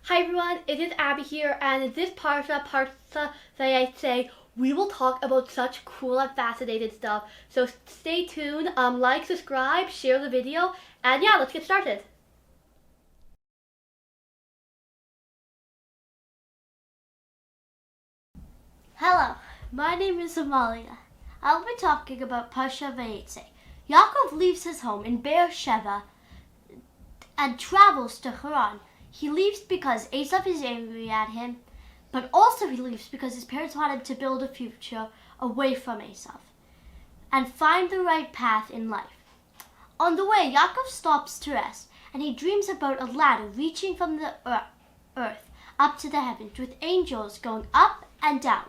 Hi everyone, it is Abby here, and in this Parsha Vayetze, we will talk about such cool and fascinating stuff. So stay tuned, like, subscribe, share the video, and yeah, let's get started. Hello, my name is Amalya. I'll be talking about Parsha Vayetze. Yaakov leaves his home in Beersheba and travels to Haran. He leaves because Esau is angry at him, but also he leaves because his parents wanted to build a future away from Esau and find the right path in life. On the way, Yaakov stops to rest, and he dreams about a ladder reaching from the earth up to the heavens, with angels going up and down.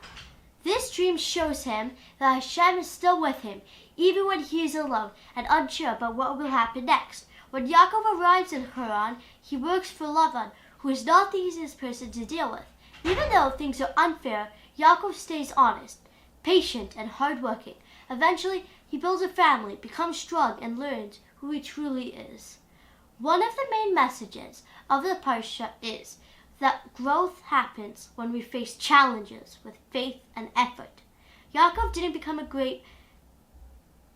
This dream shows him that Hashem is still with him, even when he is alone and unsure about what will happen next. When Yaakov arrives in Haran, he works for Lavan, who is not the easiest person to deal with. Even though things are unfair, Yaakov stays honest, patient, and hardworking. Eventually, he builds a family, becomes strong, and learns who he truly is. One of the main messages of the Parsha is that growth happens when we face challenges with faith and effort. Yaakov didn't become great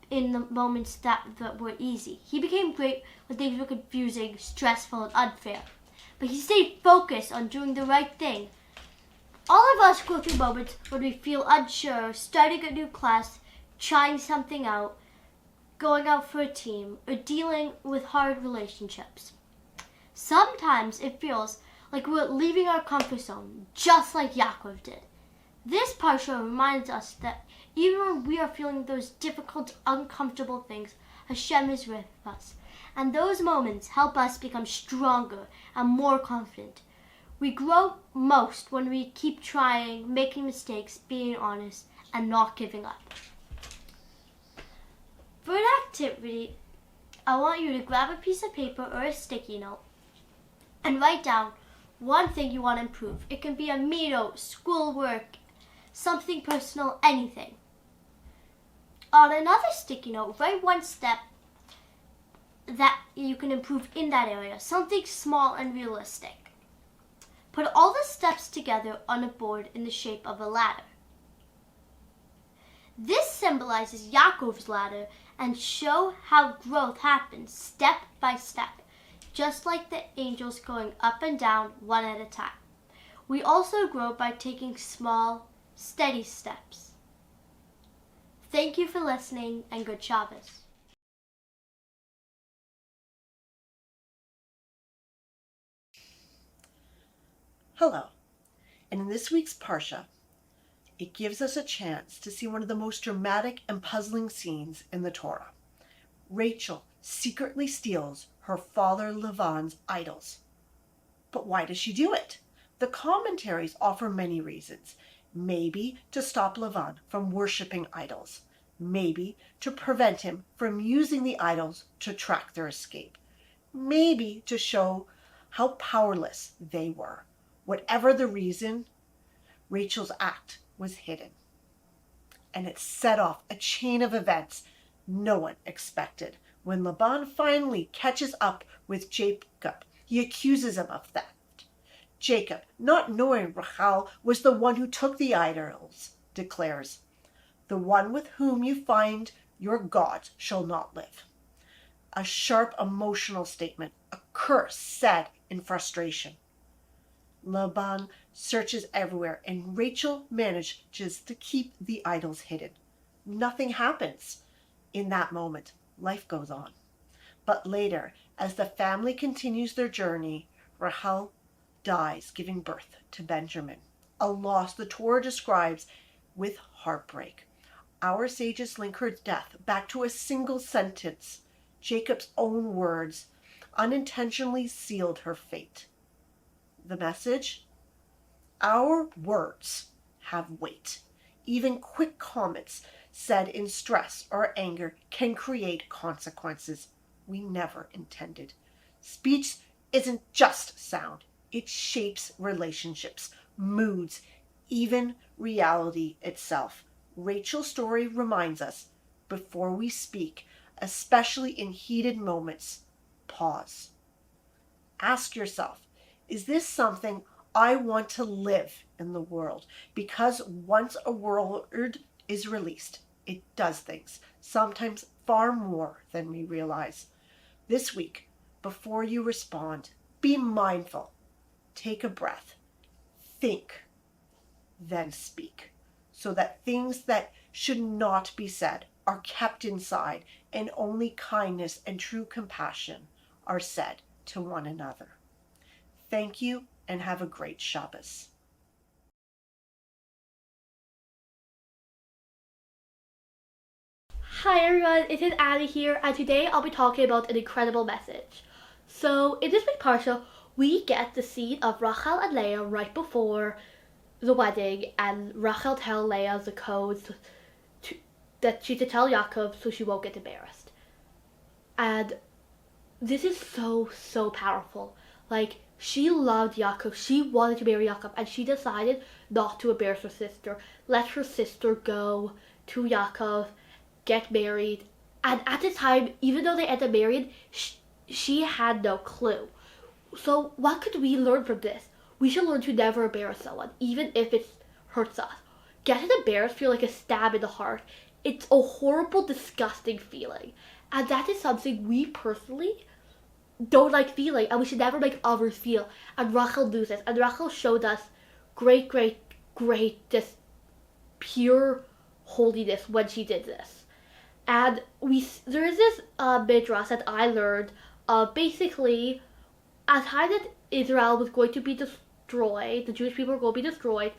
in the moments that were easy. He became great when things were confusing, stressful, and unfair. But he stayed focused on doing the right thing. All of us go through moments when we feel unsure, starting a new class, trying something out, going out for a team, or dealing with hard relationships. Sometimes it feels like we're leaving our comfort zone, just like Yaakov did. This Parsha reminds us that even when we are feeling those difficult, uncomfortable things, Hashem is with us. And those moments help us become stronger and more confident. We grow most when we keep trying, making mistakes, being honest, and not giving up. For an activity, I want you to grab a piece of paper or a sticky note and write down one thing you want to improve. It can be a meetup, schoolwork, something personal, anything. On another sticky note, write one step that you can improve in that area, something small and realistic. Put all the steps together on a board in the shape of a ladder. This symbolizes Yaakov's ladder and show how growth happens step by step, just like the angels going up and down one at a time. We also grow by taking small, steady steps. Thank you for listening, and good Shabbos. Hello, and in this week's Parsha, it gives us a chance to see one of the most dramatic and puzzling scenes in the Torah. Rachel secretly steals her father Lavan's idols. But why does she do it? The commentaries offer many reasons. Maybe to stop Lavan from worshiping idols. Maybe to prevent him from using the idols to track their escape. Maybe to show how powerless they were. Whatever the reason, Rachel's act was hidden. And it set off a chain of events no one expected. When Laban finally catches up with Jacob, he accuses him of theft. Jacob, not knowing Rachel was the one who took the idols, declares, "The one with whom you find your God shall not live." A sharp emotional statement, a curse said in frustration. Laban searches everywhere, and Rachel manages to keep the idols hidden. Nothing happens. In that moment, life goes on. But later, as the family continues their journey, Rachel dies, giving birth to Benjamin, a loss the Torah describes with heartbreak. Our sages link her death back to a single sentence. Jacob's own words unintentionally sealed her fate. The message? Our words have weight. Even quick comments said in stress or anger can create consequences we never intended. Speech isn't just sound. It shapes relationships, moods, even reality itself. Rachel's story reminds us, before we speak, especially in heated moments, pause. Ask yourself, Is this something I want to live in the world? Because once a word is released, it does things, sometimes far more than we realize. This week, before you respond, be mindful. Take a breath. Think, then speak, so that things that should not be said are kept inside, and only kindness and true compassion are said to one another. Thank you, and have a great Shabbos. Hi everyone, it is Addie here, and today I'll be talking about an incredible message. So, in this week's Parsha, we get the scene of Rachel and Leah right before the wedding, and Rachel tells Leah the codes that she's to tell Yaakov so she won't get embarrassed. And this is so powerful. Like, she loved Yaakov, she wanted to marry Yaakov, and she decided not to embarrass her sister. Let her sister go to Yaakov, get married, and at the time, even though they ended up married, she had no clue. So what could we learn from this? We should learn to never embarrass someone, even if it hurts us. Getting embarrassed feels like a stab in the heart. It's a horrible, disgusting feeling, and that is something we personally don't like feeling, and we should never make others feel. And Rachel knew this, and Rachel showed us great, just pure holiness when she did this. And there is this midrash that I learned. Basically, at the time that Israel was going to be destroyed, the Jewish people were going to be destroyed.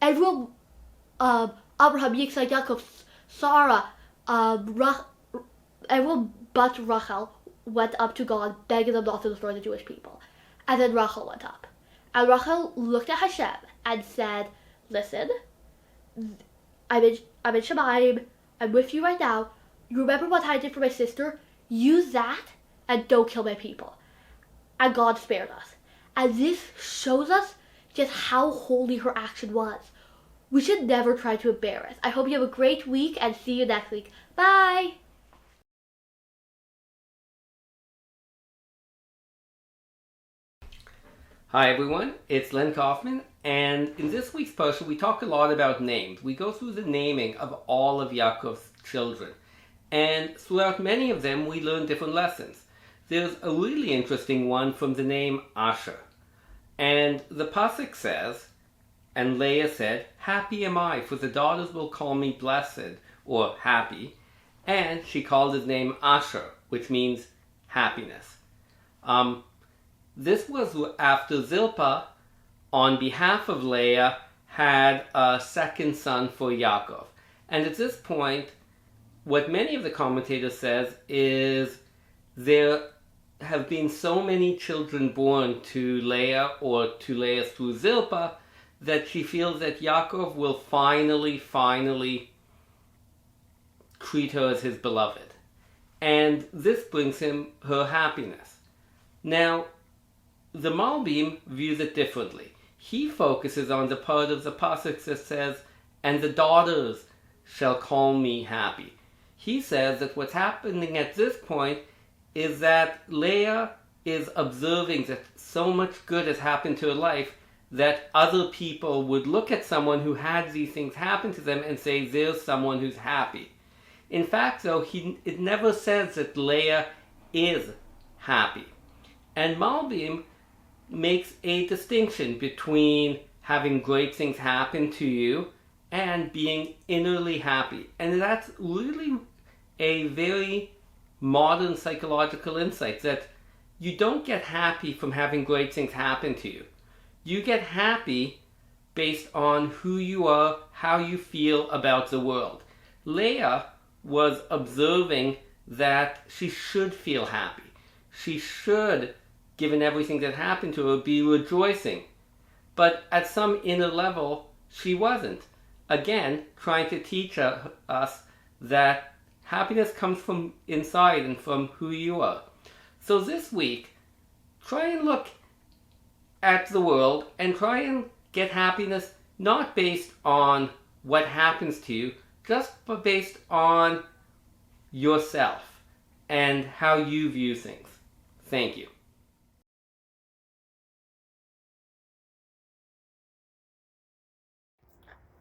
Everyone, Abraham, Yitzhak, Yaakov, Sarah, everyone but Rachel went up to God, begging them not to destroy the Jewish people. And then Rachel went up. And Rachel looked at Hashem and said, listen, I'm in Shemayim, I'm with you right now. You remember what I did for my sister? Use that and don't kill my people. And God spared us. And this shows us just how holy her action was. We should never try to embarrass. I hope you have a great week, and see you next week. Bye! Hi everyone, it's Len Kofman, and in this week's Parsha we talk a lot about names. We go through the naming of all of Yaakov's children, and throughout many of them we learn different lessons. There's a really interesting one from the name Asher, and the pasuk says, and Leah said, "Happy am I, for the daughters will call me blessed," or happy, and she called his name Asher, which means happiness. This was after Zilpah, on behalf of Leah, had a second son for Yaakov. And at this point, what many of the commentators says is there have been so many children born to Leah or to Leah through Zilpah that she feels that Yaakov will finally treat her as his beloved. And this brings him her happiness. Now, the Malbim views it differently. He focuses on the part of the pasuk that says, "And the daughters shall call me happy." He says that what's happening at this point is that Leah is observing that so much good has happened to her life that other people would look at someone who had these things happen to them and say, there's someone who's happy. In fact, though, it never says that Leah is happy. And Malbim makes a distinction between having great things happen to you and being innerly happy. And that's really a very modern psychological insight, that you don't get happy from having great things happen to you. You get happy based on who you are, how you feel about the world. Leah was observing that she should feel happy. She should, given everything that happened to her, be rejoicing. But at some inner level, she wasn't. Again, trying to teach us that happiness comes from inside and from who you are. So this week, try and look at the world and try and get happiness not based on what happens to you, just based on yourself and how you view things. Thank you.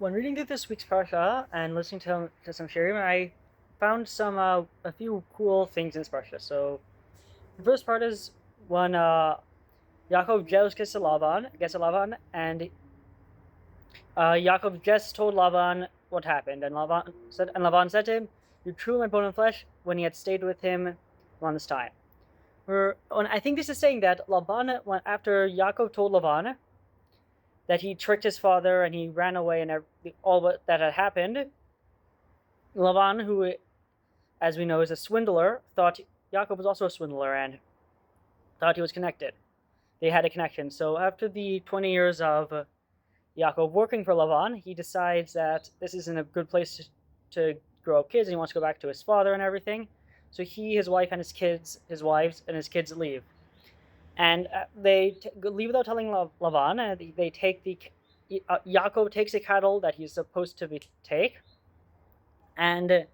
when reading through this week's Parsha and listening to some shirim, I found a few cool things in this Parsha. So the first part is when Yaakov just gets to Lavan, and Yaakov just told Lavan what happened, and Lavan said to him, "You're true my bone and flesh," when he had stayed with him around this time. I think this is saying that Lavan, after Yaakov told Lavan that he tricked his father and he ran away and all that had happened, Lavan, who, as we know, is a swindler, thought Yaakov was also a swindler and thought he was connected. They had a connection. So after the 20 years of Yaakov working for Lavan, he decides that this isn't a good place to grow up kids, and he wants to go back to his father and everything. So he, his wife, and his wives, and his kids leave. And they leave without telling Lavan. They take Yaakov takes the cattle that he's supposed to take, and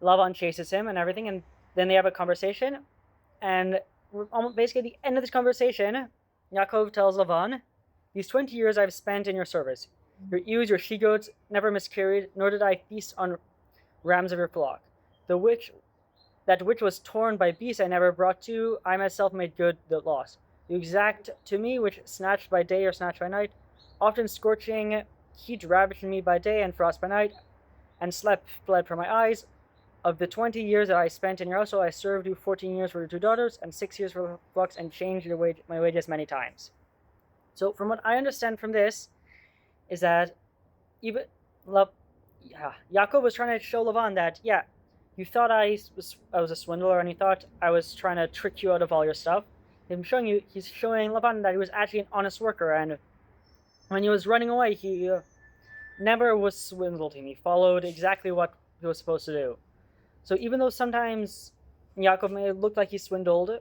Lavan chases him and everything. And then they have a conversation. And basically, at the end of this conversation, Yaakov tells Lavan, "These 20 years I've spent in your service. Your ewes, your she-goats never miscarried, nor did I feast on rams of your flock. That which was torn by beasts I never brought to you. I myself made good the loss. You exact to me which snatched by day or snatched by night. Often scorching heat ravaged me by day and frost by night, and sleep fled from my eyes. Of the 20 years that I spent in your household, I served you 14 years for your 2 daughters, and 6 years for the flocks, and changed my wages many times." So from what I understand from this, is that Yaakov was trying to show Lavan that, yeah, you thought I was a swindler, and you thought I was trying to trick you out of all your stuff. He's showing Lavan that he was actually an honest worker, and when he was running away, he never was swindled him. He followed exactly what he was supposed to do. So even though sometimes Yaakov may look like he swindled,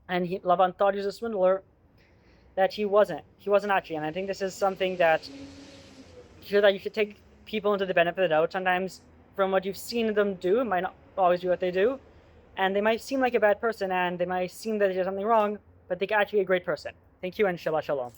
and Lavan thought he was a swindler, that he wasn't. He wasn't actually, and I think this is something that you should take people into the benefit of the doubt. Sometimes, from what you've seen them do, it might not always be what they do, and they might seem like a bad person, and they might seem that they did something wrong, but they could actually be a great person. Thank you, and Shabbat Shalom.